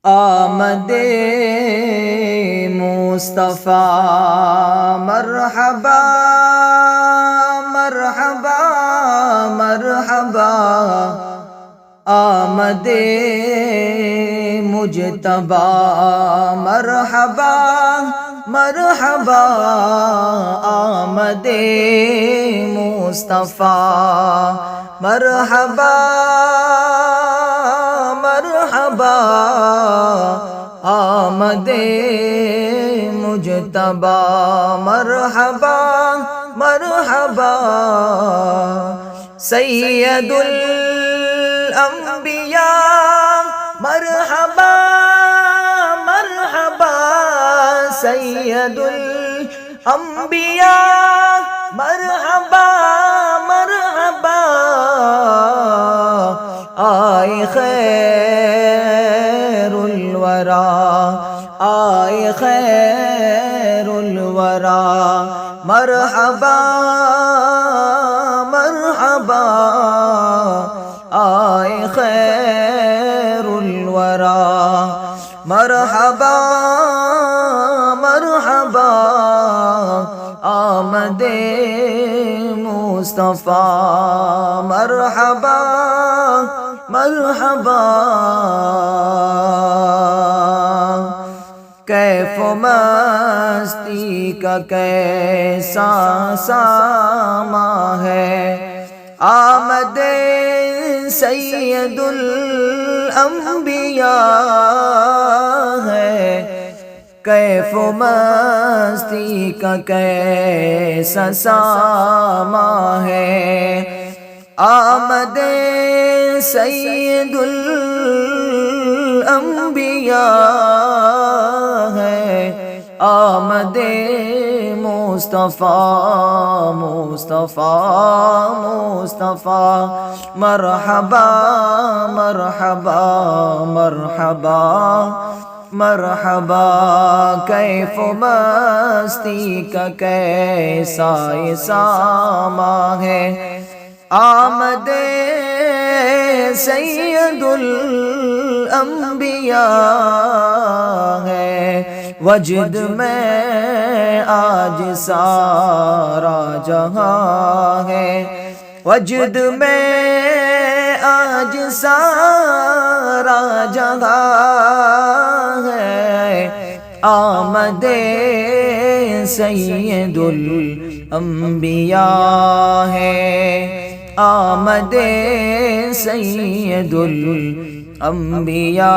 آمد مصطفیٰ مرحبا مرحبا مرحبا، آمد مجتبی مرحبا مرحبا، آمد مصطفیٰ مرحبا مرحبا، آمد مجتبی مرحبا مرحبا، سید الانبیاء مرحبا مرحبا، سید الانبیاء مرحبا مرحبا، آئے خیر الورا آئے خیر الورا، مرحبا مرحبا، آئے خیر الورا، مرحبا مرحبا، آمد مصطفیٰ مرحبا مرحبا، کیف و مستی کا کیسا ساما ہے، آمد سید الانبیاء ہے، کیف و مستی کا کیسا ساما ہے، آمد سید الانبیاء ہے، آمد مصطفیٰ مصطفیٰ مصطفیٰ، مرحبا مرحبا مرحبا مرحبا، کیف و مستی کا کیسا ساما ہے، آمد سید الانبیاء ہے، وجد میں آج سارا جہاں ہے، وجد میں آج سارا جہاں ہے، آمد سید الانبیاء ہے، آمد سید الانبیاء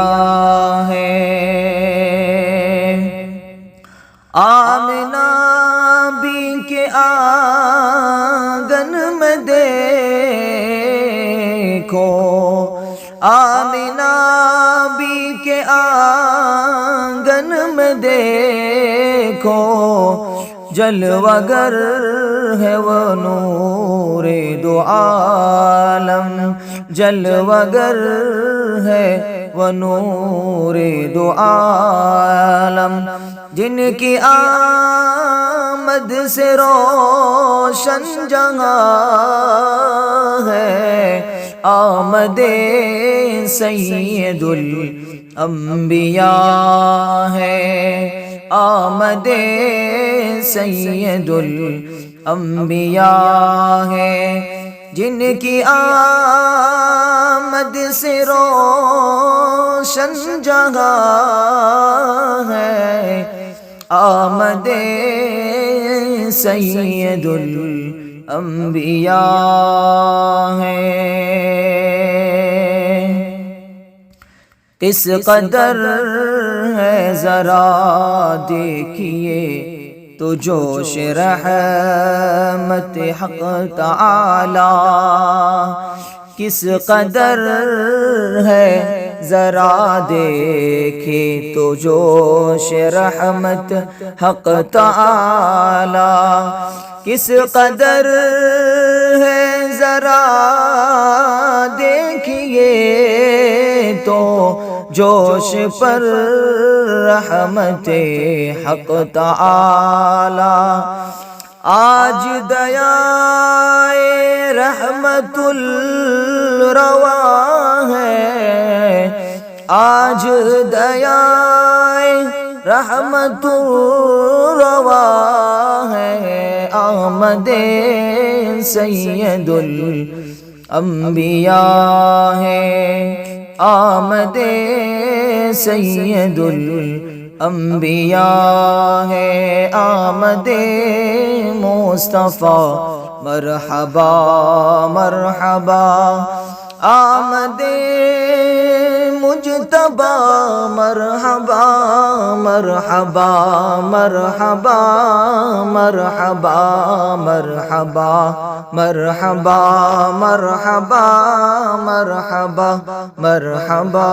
ہے، آمنہ بی کے آنگن میں دیکھو، آمنہ بی کے آنگن میں دیکھو، جلوہ گر ہے وہ نور دو عالم، جلوہ گر ہے وہ نور دو عالم، جن کی آمد سے روشن جہاں ہے، آمد سید الانبیاء ہے، آمد سید الانبیاء ہے، جن کی آمد سے روشن جگہ ہے، آمد سید الانبیاء ہے، کس قدر ہے ذرا دیکھیے تو جوش رحمت حق تعالی، کس قدر ہے ذرا دیکھے تو جوش رحمت حق تعالی، کس قدر ہے ذرا دیکھیے تو جوش پر رحمت حق تعالی، آج دیائے رحمت الروا ہے، آج دیائے رحمت روا ہے، آمد سید الانبیاء ہے، آمد سید الانبیاء ہے، آمد مصطفیٰ مرحبا مرحبا، آمد مجتبی مرحبا مرحبا مرحبا مرحبا مرحبا مرحبا مرحبا مرحبا مرحبا۔